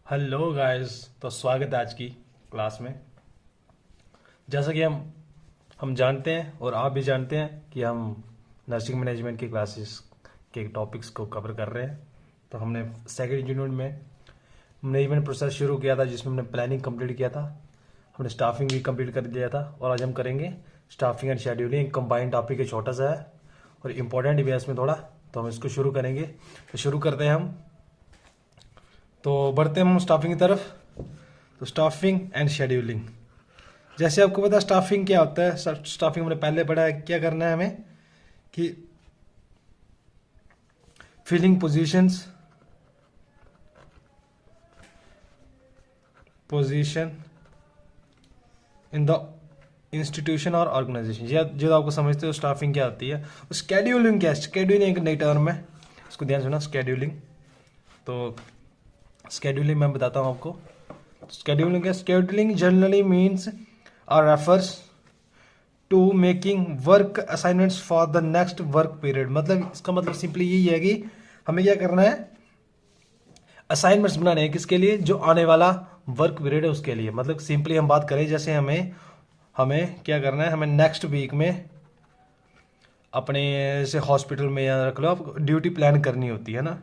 Hello guys. तो स्वागत है आज की क्लास में। जैसा कि हम जानते हैं और आप भी जानते हैं कि हम नर्सिंग मैनेजमेंट की क्लासेस के टॉपिक्स को कवर कर रहे हैं। तो हमने सेकेंड यूनिट में मैनेजमेंट प्रोसेस शुरू किया था, जिसमें हमने प्लानिंग कंप्लीट किया था, हमने स्टाफिंग भी कंप्लीट कर दिया था। और आज हम करेंगे staffing and scheduling. Combined topic है, छोटा सा है और इम्पोर्टेंट भी है इसमें थोड़ा। तो हम इसको शुरू करेंगे। तो शुरू करते हैं हम। तो बढ़ते हैं हम स्टाफिंग की तरफ। तो स्टाफिंग एंड शेड्यूलिंग, जैसे आपको पता है स्टाफिंग क्या होता है। स्टाफिंग हमने पहले पढ़ा है। क्या करना है हमें कि filling position in the institution और ऑर्गेनाइजेशन, या जो आपको समझते हो स्टाफिंग क्या होती है। स्केड्यूलिंग क्या है? स्केड्यूलिंग एक नई टर्म है, इसको ध्यान सुना। स्केड्यूलिंग, तो स्केड्यूलिंग मैं बताता हूँ आपको। स्केड्यूलिंग है, स्केड्यूलिंग जनरली मीन्स और refers to making work assignments for the next work period. मतलब इसका मतलब सिंपली यही है कि हमें क्या करना है, असाइनमेंट्स बनाने हैं। किसके लिए? जो आने वाला वर्क पीरियड है उसके लिए। मतलब सिंपली हम बात करें, जैसे हमें हमें क्या करना है, हमें नेक्स्ट वीक में अपने जैसे हॉस्पिटल में या रख लो आप ड्यूटी प्लान करनी होती है ना।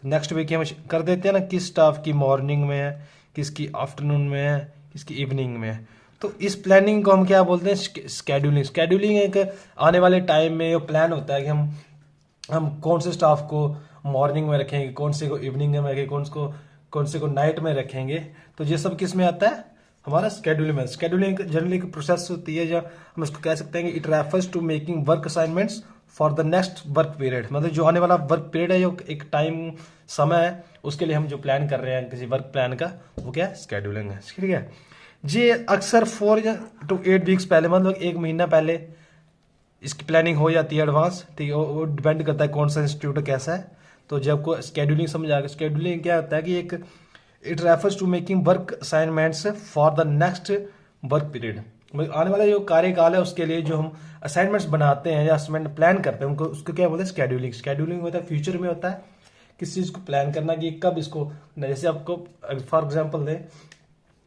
तो नेक्स्ट वीक हम कर देते हैं ना, किस स्टाफ की मॉर्निंग में है, किसकी आफ्टरनून में है, किसकी इवनिंग में है। तो इस प्लानिंग को हम क्या बोलते हैं? स्केड्यूलिंग। स्केड्यूलिंग एक आने वाले टाइम में ये प्लान होता है कि हम कौन से स्टाफ को मॉर्निंग में रखेंगे, कौन से को इवनिंग में रखेंगे, कौन से को नाइट में रखेंगे। तो ये सब किस में आता है? हमारा स्केड्यूलिंग में। स्केड्यूलिंग जनरली एक प्रोसेस होती है, जो हम इसको कह सकते हैं कि it refers to making work assignments for the next work period. मतलब जो आने वाला वर्क पीरियड है, जो एक टाइम समय है, उसके लिए हम जो प्लान कर रहे हैं किसी वर्क प्लान का, वो क्या है? स्केड्यूलिंग है। ठीक है। ये अक्सर 4 to 8 वीक्स पहले, मतलब 1 महीना पहले इसकी प्लानिंग हो जाती है एडवांस। ठीक है, वो डिपेंड करता है कौन सा इंस्टीट्यूट कैसा है। तो जब आपको स्केड्यूलिंग समझ आ गया, स्केड्यूलिंग क्या होता है कि एक it refers to making work assignments for the next work period. मतलब आने वाला जो कार्यकाल है उसके लिए जो हम असाइनमेंट्स बनाते हैं या असाइनमेंट प्लान करते हैं, उनको उसको क्या बोलते हैं? स्केड्यूलिंग। स्केड्यूलिंग होता है फ्यूचर में होता है, किस चीज़ को प्लान करना कि कब इसको। जैसे आपको फॉर एग्जाम्पल दें,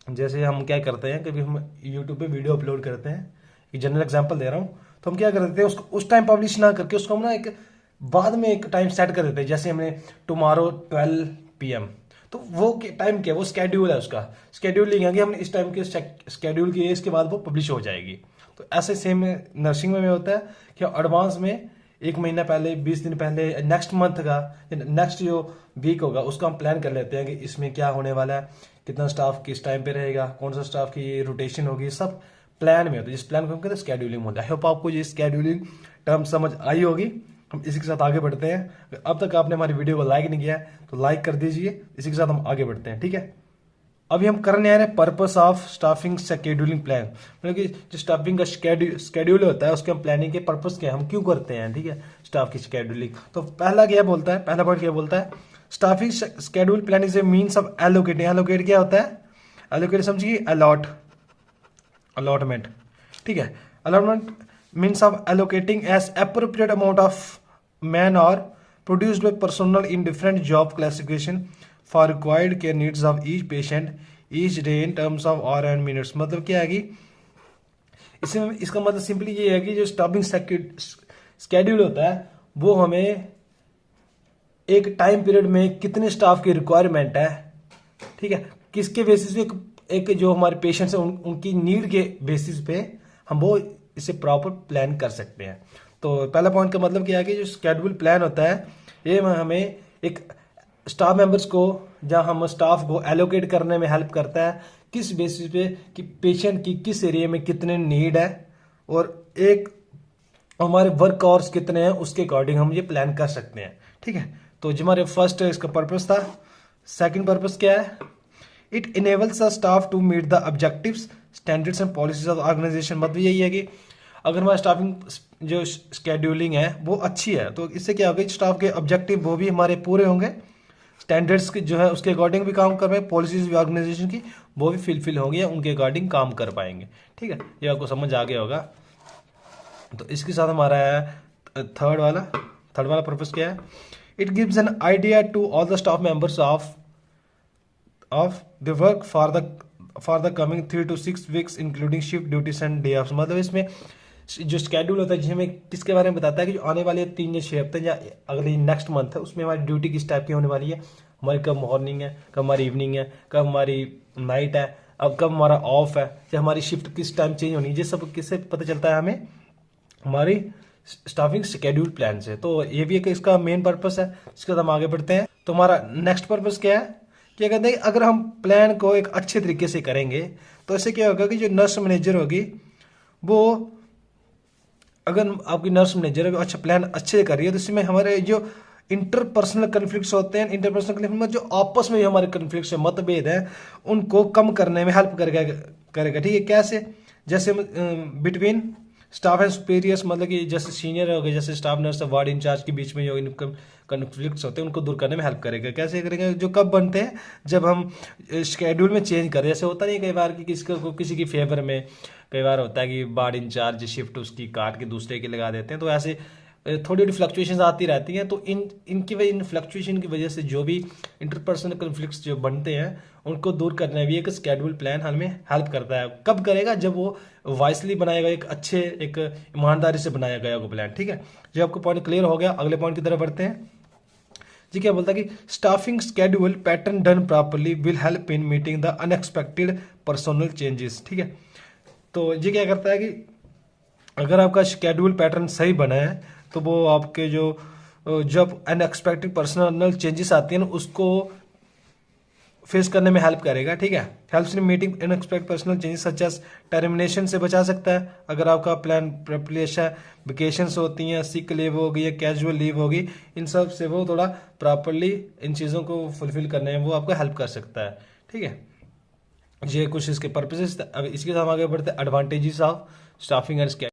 जैसे हम क्या करते हैं, कभी हम यूट्यूब पे वीडियो अपलोड करते हैं, एक जनरल एग्जांपल दे रहा हूँ। तो हम क्या कर देते हैं, उसको उस टाइम पब्लिश ना करके उसको हम ना एक बाद में एक टाइम सेट कर देते हैं। जैसे हमने टुमारो 12 PM, तो वो टाइम क्या है? वो स्केड्यूल है, उसका स्केड्यूलिंग है कि हमने इस टाइम के स्केड्यूल किए, इसके बाद वो पब्लिश हो जाएगी। तो ऐसे सेम नर्सिंग में होता है कि एडवांस में 1 महीना पहले, 20 दिन पहले, नेक्स्ट मंथ का, नेक्स्ट जो वीक होगा उसका हम प्लान कर लेते हैं कि इसमें क्या होने वाला है, कितना स्टाफ किस टाइम पे रहेगा, कौन सा स्टाफ की रोटेशन होगी, सब प्लान में होता है। जिस प्लान को हम कहते हैं स्केड्यूलिंग होता है। आई होप आपको ये स्केड्यूलिंग टर्म समझ आई होगी। हम इसी के साथ आगे बढ़ते हैं। अगर अब तक आपने हमारी वीडियो को लाइक नहीं किया है तो लाइक कर दीजिए। इसी के साथ हम आगे बढ़ते हैं। ठीक है, अभी हम करने आ रहे हैं purpose of staffing scheduling plan. मतलब कि जो स्टाफिंग का स्केड्यूल होता है उसके हम प्लानिंग के पर्पस क्या है, हम क्यों करते हैं। ठीक है, स्टाफ की शेड्यूलिंग। तो पहला क्या बोलता है, पहला पॉइंट क्या बोलता है? Staffing schedule plan is a means of allocating. Allocate क्या होता है? एलोकेट समझिए, अलॉटमेंट। ठीक है, allotment means of allocating age appropriate amount of man और produced by personnel in different job classification for required care needs of each patient each day in terms of hour and minutes। मतलब क्या है कि इसमें इसका मतलब simply ये है कि जो स्टाफिंग स्केड्यूल होता है वो हमें एक टाइम पीरियड में कितने स्टाफ की रिक्वायरमेंट है, ठीक है, किसके बेसिस पे एक जो हमारे पेशेंट्स हैं उनकी नीड के बेसिस पे हम वो इसे प्रॉपर प्लान कर सकते हैं। तो पहला पॉइंट का मतलब क्या है कि जो स्केड्यूल प्लान होता है ये हमें एक स्टाफ मेंबर्स को, जहां हम स्टाफ को एलोकेट करने में हेल्प करता है, किस बेसिस पे कि पेशेंट की किस एरिया में कितने नीड है और एक हमारे वर्क आवर्स कितने हैं उसके अकॉर्डिंग हम ये प्लान कर सकते हैं। ठीक है, तो जो हमारे फर्स्ट इसका पर्पस था। सेकंड पर्पस क्या है? It enables the staff to meet the objectives standards and policies of organisation. मतलब यही है कि अगर हमारा स्टाफिंग जो स्केड्यूलिंग है वो अच्छी है तो इससे क्या होगा, स्टाफ के ऑब्जेक्टिव वो भी हमारे पूरे होंगे, स्टैंडर्ड्स की जो है उसके अकॉर्डिंग भी काम कर रहे हैं, पॉलिसीज भी ऑर्गेनाइजेशन की वो भी फिलफिल होंगी या उनके अकॉर्डिंग काम कर पाएंगे। ठीक है, ये आपको समझ आ गया होगा। तो इसके साथ हमारा है थर्ड वाला पर्पस क्या है? It gives an idea to all the staff members of of the work for the coming 3 to 6 weeks including shift duties and day off. मतलब इसमें जो स्केड्यूल होता है जिसमें हमें किसके बारे में बताता है कि जो आने वाले 3 या 6 हफ्ते या अगले नेक्स्ट मंथ है उसमें हमारी ड्यूटी किस टाइप की होने वाली है, हमारी कब मॉर्निंग है, कब हमारी इवनिंग है, कब हमारी नाइट है, अब कब हमारा ऑफ है, या हमारी शिफ्ट किस टाइम चेंज होनी है। ये सब किससे पता चलता है हमें, हमारी स्टाफिंग शेड्यूल प्लान से। तो ये भी एक इसका मेन पर्पस है। इसके बाद हम आगे बढ़ते हैं। तो हमारा नेक्स्ट पर्पस क्या है, क्या कहते हैं, अगर हम प्लान को एक अच्छे तरीके से करेंगे तो इससे क्या होगा कि जो नर्स मैनेजर होगी वो, अगर आपकी नर्स मैनेजर है अच्छा प्लान अच्छे से कर रही है तो इसमें हमारे जो इंटरपर्सनल कन्फ्लिक्ट्स होते हैं, इंटरपर्सनल कन्फ्लिक्ट में जो आपस में हमारे कन्फ्लिक्ट्स है, मतभेद हैं, उनको कम करने में हेल्प करेगा। ठीक है, कैसे, जैसे बिटवीन स्टाफ एंड सुपीरियर्स, मतलब कि जैसे सीनियर हो गए, जैसे स्टाफ नर्स वार्ड इंचार्ज के बीच में जो कन्फ्लिक्ट्स होते हैं उनको दूर करने में हेल्प करेगा। कैसे करेंगे, जो कब बनते हैं, जब हम शेड्यूल में चेंज करें। जैसे होता नहीं कई बार कि किसी की फेवर में कई बार होता है कि वार्ड इंचार्ज शिफ्ट उसकी काट के दूसरे की लगा देते हैं, तो ऐसे थोड़ी थोड़ी फ्लक्चुएशंस आती रहती हैं। तो इनकी वजह, इन फ्लक्चुएशन की वजह से जो भी इंटरपर्सनल कन्फ्लिक्ट्स जो बनते हैं उनको दूर करने में भी एक शेड्यूल प्लान हमें हेल्प करता है। कब करेगा, जब वो वाइसली बनाएगा, एक अच्छे, एक ईमानदारी से बनाया गया वो प्लान। ठीक है, जब आपको पॉइंट क्लियर हो गया, अगले पॉइंट की तरफ बढ़ते हैं। जी क्या बोलता है कि staffing schedule pattern done properly will help in meeting the unexpected personal changes. ठीक है, तो ये क्या करता है कि अगर आपका शेड्यूल पैटर्न सही बना है तो वो आपके जो जब अनएक्सपेक्टेड पर्सनल चेंजेस आती हैं उसको फेस करने में हेल्प करेगा। ठीक है, helps in meeting unexpected personal changes such as termination से बचा सकता है। अगर आपका प्लान प्रिपरेशन, वेकेशंस होती हैं, सिक लीव होगी या कैजुअल लीव होगी, इन सब से वो थोड़ा प्रॉपरली इन चीज़ों को फुलफिल करने में वो आपको हेल्प कर सकता है। ठीक है, ये कुछ इसके पर्पसेस। अब इसके साथ आगे बढ़ते हैं एडवांटेजेस ऑफ स्टाफिंग एंड